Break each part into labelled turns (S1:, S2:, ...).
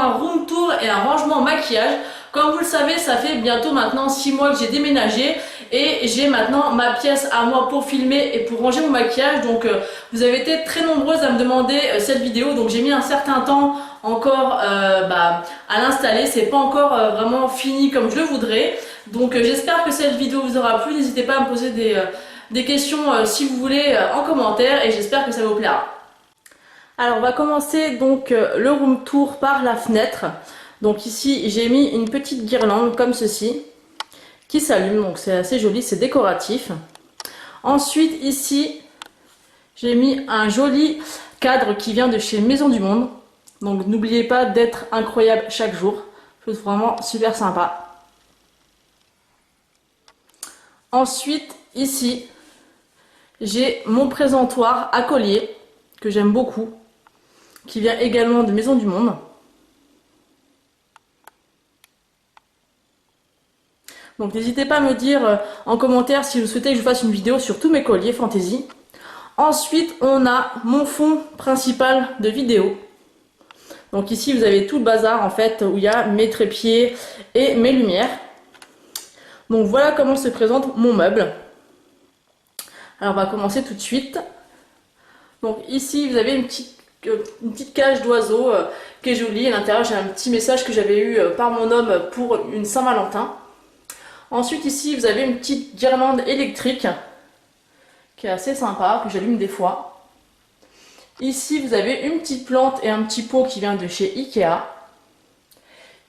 S1: un room tour et un rangement maquillage. Comme vous le savez, ça fait bientôt maintenant 6 mois que j'ai déménagé et j'ai maintenant ma pièce à moi pour filmer et pour ranger mon maquillage. Donc vous avez été très nombreuses à me demander cette vidéo, donc j'ai mis un certain temps encore à l'installer. C'est pas encore vraiment fini comme je le voudrais. Donc j'espère que cette vidéo vous aura plu. N'hésitez pas à me poser des questions si vous voulez en commentaire et j'espère que ça vous plaira. Alors on va commencer donc le room tour par la fenêtre. Donc ici j'ai mis une petite guirlande comme ceci qui s'allume, donc c'est assez joli, c'est décoratif. Ensuite ici j'ai mis un joli cadre qui vient de chez Maison du Monde. Donc n'oubliez pas d'être incroyable chaque jour, je trouve vraiment super sympa. Ensuite ici j'ai mon présentoir à collier que j'aime beaucoup, qui vient également de Maison du Monde. Donc n'hésitez pas à me dire en commentaire si vous souhaitez que je fasse une vidéo sur tous mes colliers fantaisie. Ensuite on a mon fond principal de vidéo. Donc ici vous avez tout le bazar en fait où il y a mes trépieds et mes lumières. Donc voilà comment se présente mon meuble. Alors on va commencer tout de suite. Donc ici vous avez une petite cage d'oiseaux qui est jolie. À l'intérieur j'ai un petit message que j'avais eu par mon homme pour une Saint-Valentin. Ensuite ici vous avez une petite guirlande électrique qui est assez sympa, que j'allume des fois. Ici vous avez une petite plante et un petit pot qui vient de chez Ikea.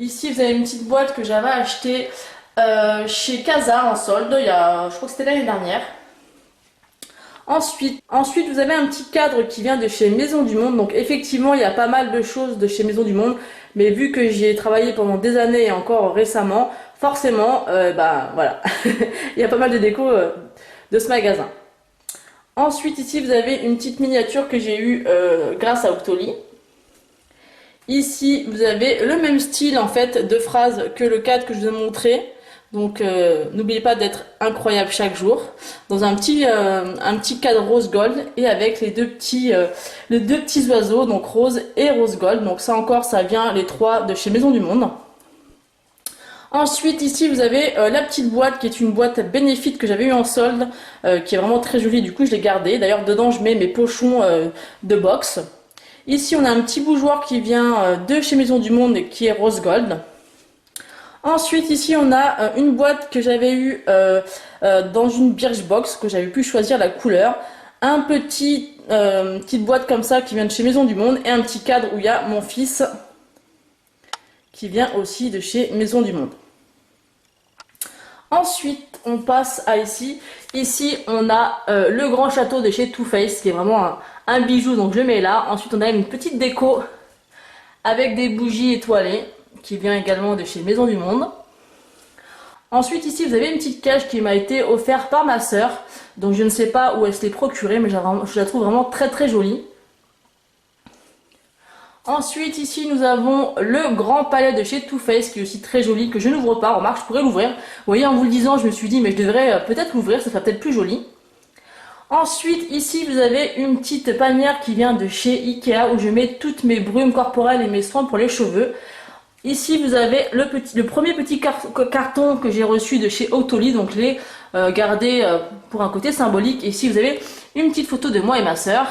S1: Ici vous avez une petite boîte que j'avais achetée chez Casa en solde, je crois que c'était l'année dernière. Ensuite vous avez un petit cadre qui vient de chez Maison du Monde. Donc effectivement il y a pas mal de choses de chez Maison du Monde, mais vu que j'y ai travaillé pendant des années et encore récemment, forcément voilà il y a pas mal de déco de ce magasin. Ensuite ici vous avez une petite miniature que j'ai eue grâce à Octoly. Ici vous avez le même style en fait de phrase que le cadre que je vous ai montré. Donc n'oubliez pas d'être incroyable chaque jour, dans un petit cadre rose gold et avec les deux petits oiseaux, donc rose et rose gold. Donc ça encore, ça vient les trois de chez Maison du Monde. Ensuite ici vous avez la petite boîte qui est une boîte Benefit que j'avais eu en solde, qui est vraiment très jolie, du coup je l'ai gardée. D'ailleurs dedans je mets mes pochons de box. Ici on a un petit bougeoir qui vient de chez Maison du Monde et qui est rose gold. Ensuite ici on a une boîte que j'avais eue dans une Birchbox, que j'avais pu choisir la couleur. Un petite boîte comme ça qui vient de chez Maison du Monde et un petit cadre où il y a mon fils qui vient aussi de chez Maison du Monde. Ensuite on passe à ici. Ici on a le grand château de chez Too Faced qui est vraiment un bijou, donc je le mets là. Ensuite on a une petite déco avec des bougies étoilées qui vient également de chez Maison du Monde. Ensuite ici vous avez une petite cage qui m'a été offerte par ma soeur, donc je ne sais pas où elle se l'est procurée, mais je la trouve vraiment très très jolie. Ensuite ici nous avons le grand palais de chez Too Faced qui est aussi très joli, que je n'ouvre pas. Remarque, je pourrais l'ouvrir. Vous voyez, en vous le disant je me suis dit mais je devrais peut-être l'ouvrir, ça serait peut-être plus joli. Ensuite ici vous avez une petite panière qui vient de chez Ikea où je mets toutes mes brumes corporelles et mes soins pour les cheveux. Ici vous avez le premier petit carton que j'ai reçu de chez Octoly, donc je l'ai gardé pour un côté symbolique. Et ici vous avez une petite photo de moi et ma soeur.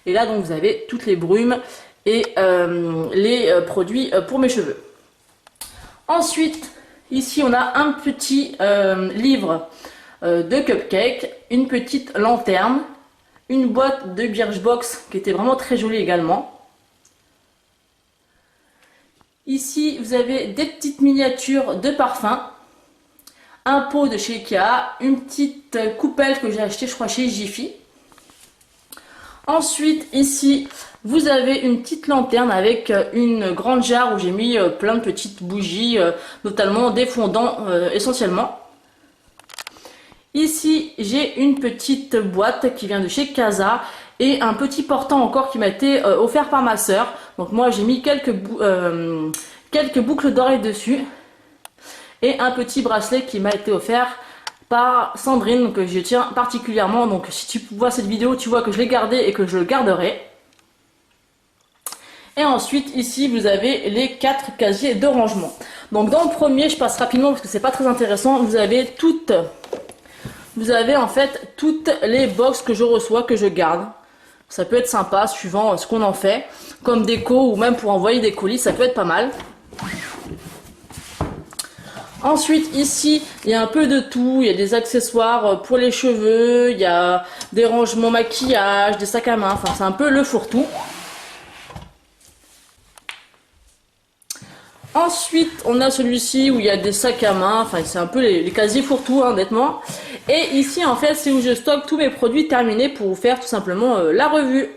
S1: Et là donc vous avez toutes les brumes et les produits pour mes cheveux. Ensuite ici on a un petit livre de cupcakes, une petite lanterne, une boîte de Birchbox qui était vraiment très jolie également. Ici, vous avez des petites miniatures de parfums, un pot de chez Ikea, une petite coupelle que j'ai achetée, je crois, chez Jiffy. Ensuite, ici, vous avez une petite lanterne avec une grande jarre où j'ai mis plein de petites bougies, notamment des fondants essentiellement. Ici, j'ai une petite boîte qui vient de chez Casa et un petit portant encore qui m'a été offert par ma soeur. Donc moi j'ai mis quelques boucles d'oreilles dessus et un petit bracelet qui m'a été offert par Sandrine, que je tiens particulièrement. Donc si tu vois cette vidéo, tu vois que je l'ai gardé et que je le garderai.
S2: Et ensuite, ici, vous avez les 4 casiers de rangement. Donc, dans le premier, je passe rapidement parce que c'est pas très intéressant. Vous avez en fait toutes les box que je reçois, que je garde. Ça peut être sympa, suivant ce qu'on en fait. Comme déco ou même pour envoyer des colis, ça peut être pas mal. Ensuite, ici, il y a un peu de tout. Il y a des accessoires pour les cheveux, il y a des rangements maquillage, des sacs à main. Enfin, c'est un peu le fourre-tout. Ensuite, on a celui-ci où il y a des sacs à main. Enfin, c'est un peu les casiers fourre-tout, hein, honnêtement. Et ici, en fait, c'est où je stocke tous mes produits terminés pour vous faire tout simplement la revue.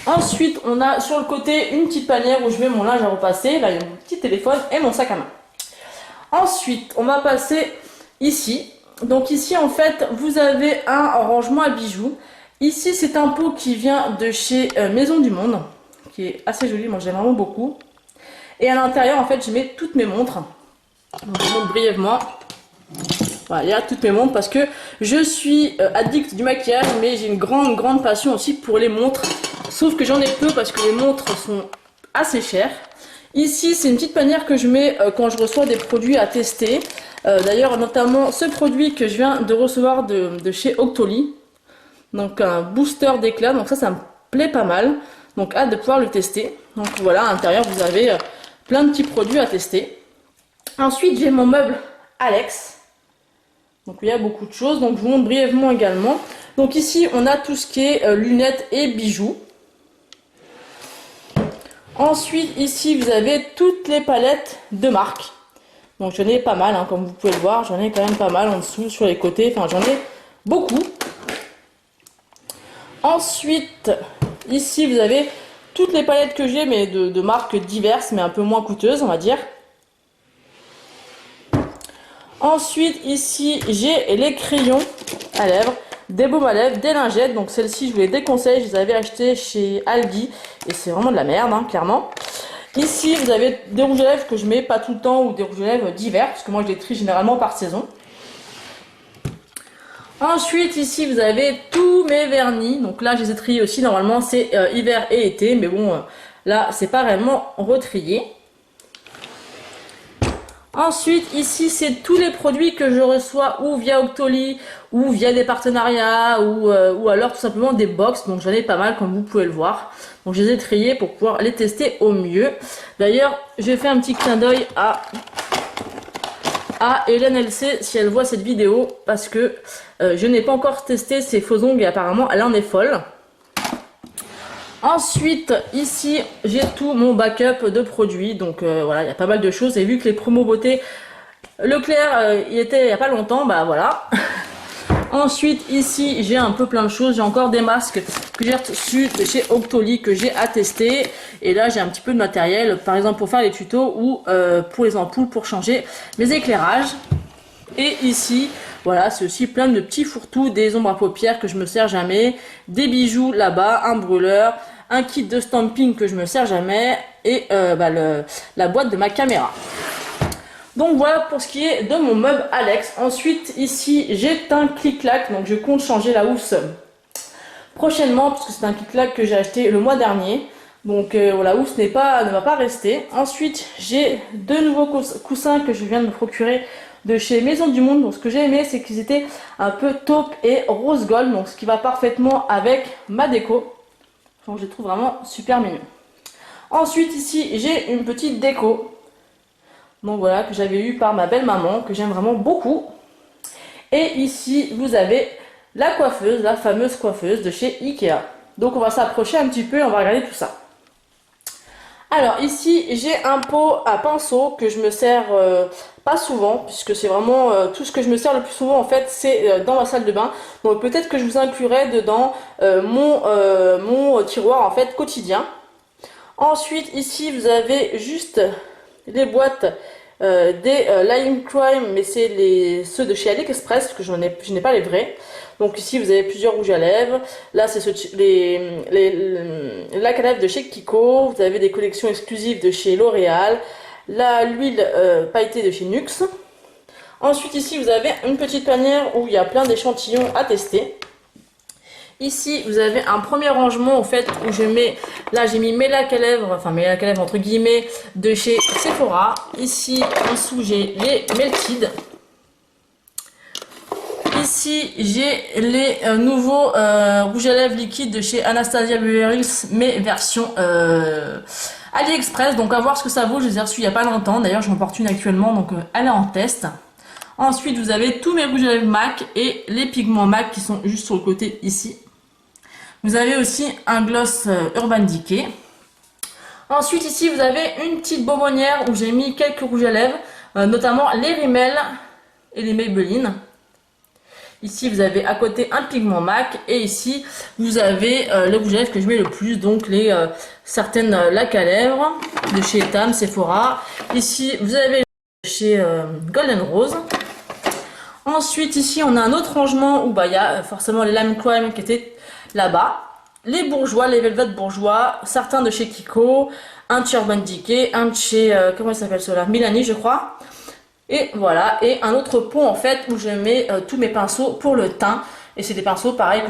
S2: Ensuite, on a sur le côté une petite panière où je mets mon linge à repasser. Là, il y a mon petit téléphone et mon sac à main. Ensuite, on va passer ici. Donc ici, en fait, vous avez un rangement à bijoux. Ici, c'est un pot qui vient de chez Maison du Monde, qui est assez joli. Moi, j'aime vraiment beaucoup. Et à l'intérieur, en fait, je mets toutes mes montres. Donc, je vous montre brièvement. Voilà, il y a toutes mes montres parce que je suis addict du maquillage, mais j'ai une grande passion aussi pour les montres. Sauf que j'en ai peu parce que les montres sont assez chères. Ici, c'est une petite panière que je mets quand je reçois des produits à tester. D'ailleurs, notamment ce produit que je viens de recevoir de chez Octoly. Donc, un booster d'éclat. Donc ça me plaît pas mal. Donc, hâte de pouvoir le tester. Donc voilà, à l'intérieur, vous avez plein de petits produits à tester. Ensuite, j'ai mon meuble Alex. Donc, il y a beaucoup de choses. Donc, je vous montre brièvement également. Donc, ici, on a tout ce qui est lunettes et bijoux. Ensuite, ici, vous avez toutes les palettes de marque. Donc, j'en ai pas mal, hein, comme vous pouvez le voir. J'en ai quand même pas mal en dessous, sur les côtés. Enfin, j'en ai beaucoup. Ensuite, ici, vous avez toutes les palettes que j'ai, mais de marques diverses, mais un peu moins coûteuses, on va dire. Ensuite, ici, j'ai les crayons à lèvres, des baumes à lèvres, des lingettes. Donc, celles-ci, je vous les déconseille. Je les avais achetées chez Aldi. Et c'est vraiment de la merde, hein, clairement. Ici, vous avez des rouges à lèvres que je mets pas tout le temps ou des rouges à lèvres divers, parce que moi, je les trie généralement par saison. Ensuite, ici, vous avez tous mes vernis. Donc là, je les ai triés aussi. Normalement, c'est hiver et été. Mais bon, là, c'est pas réellement retrié. Ensuite, ici, c'est tous les produits que je reçois ou via Octoly ou via des partenariats ou alors tout simplement des box. Donc j'en ai pas mal comme vous pouvez le voir. Donc je les ai triés pour pouvoir les tester au mieux. D'ailleurs, j'ai fait un petit clin d'œil à Hélène LC si elle voit cette vidéo parce que je n'ai pas encore testé ses faux ongles et apparemment elle en est folle. Ensuite, ici, j'ai tout mon backup de produits. Donc voilà, il y a pas mal de choses. Et vu que les promos beauté Leclerc, il était il n'y a pas longtemps, bah voilà. Ensuite, ici, j'ai un peu plein de choses. J'ai encore des masques que j'ai reçus de chez Octoly que j'ai à tester. Et là, j'ai un petit peu de matériel, par exemple pour faire les tutos ou pour les ampoules pour changer mes éclairages. Et ici, voilà, c'est aussi plein de petits fourre-tout, des ombres à paupières que je me sers jamais, des bijoux là-bas, un brûleur, un kit de stamping que je me sers jamais et la boîte de ma caméra. Donc voilà pour ce qui est de mon meuble Alex. Ensuite, ici, j'ai un clic-clac, donc je compte changer la housse prochainement, puisque c'est un clic-clac que j'ai acheté le mois dernier. Donc la housse ne va pas rester. Ensuite, j'ai deux nouveaux coussins que je viens de me procurer de chez Maison du Monde. Donc ce que j'ai aimé, c'est qu'ils étaient un peu taupe et rose gold, donc ce qui va parfaitement avec ma déco. Donc je les trouve vraiment super mignons. Ensuite, ici, j'ai une petite déco. Donc voilà, que j'avais eu par ma belle maman, que j'aime vraiment beaucoup. Et ici, vous avez la coiffeuse, la fameuse coiffeuse de chez Ikea. Donc on va s'approcher un petit peu et on va regarder tout ça. Alors ici, j'ai un pot à pinceau que je me sers pas souvent, puisque c'est vraiment tout ce que je me sers le plus souvent en fait, c'est dans ma salle de bain. Donc peut-être que je vous inclurai dedans mon tiroir en fait quotidien. Ensuite, ici, vous avez juste les boîtes des Lime Crime, mais c'est ceux de chez AliExpress, parce que je n'ai pas les vrais. Donc ici, vous avez plusieurs rouges à lèvres. Là, c'est les lacs à lèvres de chez Kiko. Vous avez des collections exclusives de chez L'Oréal. Là, l'huile pailletée de chez Nuxe. Ensuite, ici, vous avez une petite panière où il y a plein d'échantillons à tester. Ici, vous avez un premier rangement au fait où je mets, là j'ai mis mes lacs à lèvres, enfin mes lacs à lèvres entre guillemets de chez Sephora. Ici, en dessous, j'ai les Melted. Ici, j'ai les nouveaux rouges à lèvres liquides de chez Anastasia Beverly Hills, mais version AliExpress. Donc à voir ce que ça vaut, je les ai reçus il n'y a pas longtemps. D'ailleurs, j'en porte une actuellement, donc elle est en test. Ensuite, vous avez tous mes rouges à lèvres MAC et les pigments MAC qui sont juste sur le côté ici. Vous avez aussi un gloss Urban Decay. Ensuite, ici, vous avez une petite bonbonnière où j'ai mis quelques rouges à lèvres, notamment les Rimmel et les Maybelline. Ici, vous avez à côté un pigment MAC et ici, vous avez le rouge à lèvres que je mets le plus, donc les certaines lacs à lèvres de chez Etam, Sephora. Ici, vous avez chez Golden Rose. Ensuite, ici, on a un autre rangement où il y a forcément les Lime Crime qui étaient là-bas. Les bourgeois, les Velvet bourgeois, certains de chez Kiko, un de chez Urban Decay, un de chez, comment il s'appelle cela, Milani, je crois. Et voilà, et un autre pot en fait où je mets tous mes pinceaux pour le teint. Et c'est des pinceaux pareil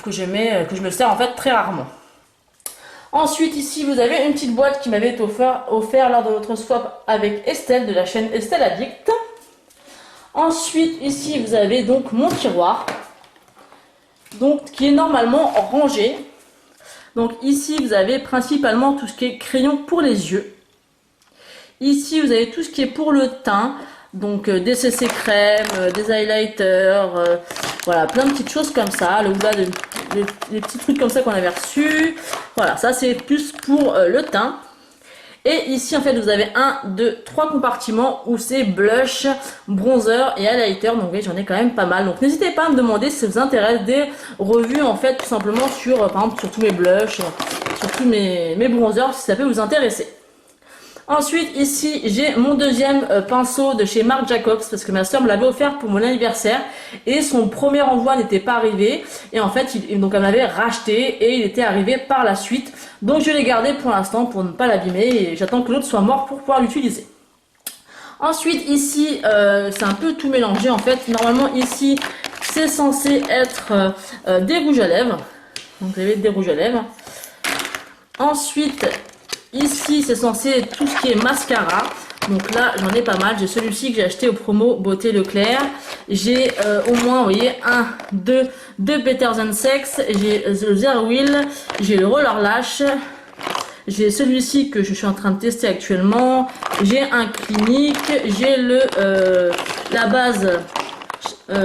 S2: que je me sers en fait très rarement. Ensuite ici vous avez une petite boîte qui m'avait été offert lors de notre swap avec Estelle de la chaîne Estelle Addict. Ensuite ici vous avez donc mon tiroir, donc qui est normalement rangé. Donc ici vous avez principalement tout ce qui est crayon pour les yeux. Ici vous avez tout ce qui est pour le teint. Donc des CC crème, des highlighters, voilà, plein de petites choses comme ça, le houblade, les petits trucs comme ça qu'on avait reçus. Voilà, ça c'est plus pour le teint. Et ici en fait vous avez 1, 2, 3 compartiments où c'est blush, bronzer et highlighter. Donc oui, j'en ai quand même pas mal. Donc n'hésitez pas à me demander si ça vous intéresse des revues en fait tout simplement sur, par exemple sur tous mes blushs, sur tous mes bronzers, si ça peut vous intéresser. Ensuite, ici, j'ai mon deuxième pinceau de chez Marc Jacobs parce que ma soeur me l'avait offert pour mon anniversaire et son premier envoi n'était pas arrivé. Et en fait, donc elle m'avait racheté et il était arrivé par la suite. Donc je l'ai gardé pour l'instant pour ne pas l'abîmer et j'attends que l'autre soit mort pour pouvoir l'utiliser. Ensuite, ici, c'est un peu tout mélangé en fait. Normalement, ici, c'est censé être des rouges à lèvres. Donc vous avez des rouges à lèvres. Ensuite, ici, c'est censé être tout ce qui est mascara. Donc là, j'en ai pas mal. J'ai celui-ci que j'ai acheté au promo Beauté Leclerc. J'ai au moins, vous voyez, 1, 2 Better Than Sex. J'ai le Zero Wheel. J'ai le Roller Lash. J'ai celui-ci que je suis en train de tester actuellement. J'ai un Clinique. J'ai la base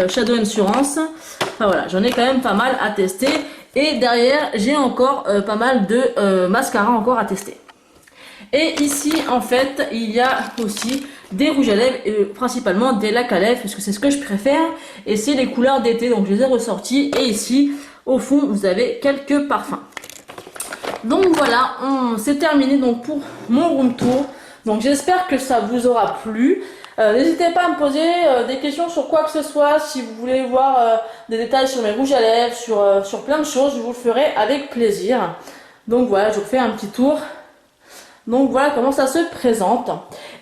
S2: Shadow Insurance. Enfin voilà, j'en ai quand même pas mal à tester. Et derrière, j'ai encore pas mal de mascara encore à tester. Et ici, en fait, il y a aussi des rouges à lèvres, principalement des lacs à lèvres, puisque c'est ce que je préfère. Et c'est les couleurs d'été, donc je les ai ressortis. Et ici, au fond, vous avez quelques parfums. Donc voilà, c'est terminé donc pour mon room tour. Donc j'espère que ça vous aura plu. N'hésitez pas à me poser des questions sur quoi que ce soit. Si vous voulez voir des détails sur mes rouges à lèvres, sur plein de choses, je vous le ferai avec plaisir. Donc voilà, je vous fais un petit tour. Donc voilà comment ça se présente.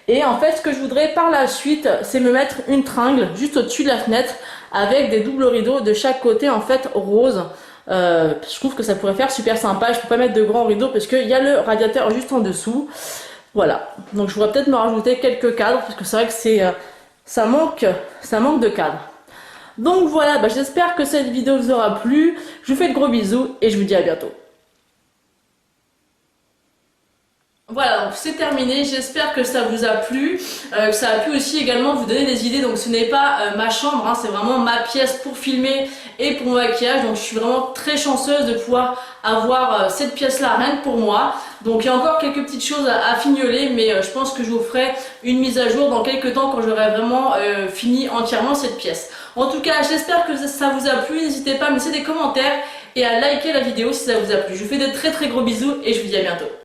S2: Et en fait, ce que je voudrais par la suite, c'est me mettre une tringle juste au-dessus de la fenêtre avec des doubles rideaux de chaque côté en fait rose. Je trouve que ça pourrait faire super sympa. Je peux pas mettre de grands rideaux parce qu'il y a le radiateur juste en dessous. Voilà, donc je pourrais peut-être me rajouter quelques cadres parce que c'est vrai que ça manque de cadres. Donc voilà, j'espère que cette vidéo vous aura plu. Je vous fais de gros bisous et je vous dis à bientôt. Voilà, donc c'est terminé, j'espère que ça vous a plu, que ça a pu aussi également vous donner des idées. Donc ce n'est pas ma chambre, hein, c'est vraiment ma pièce pour filmer et pour mon maquillage. Donc je suis vraiment très chanceuse de pouvoir avoir cette pièce là rien que pour moi. Donc il y a encore quelques petites choses à fignoler, mais je pense que je vous ferai une mise à jour dans quelques temps quand j'aurai vraiment fini entièrement cette pièce. En tout cas, j'espère que ça vous a plu, n'hésitez pas à me laisser des commentaires et à liker la vidéo si ça vous a plu. Je vous fais de très très gros bisous et je vous dis à bientôt.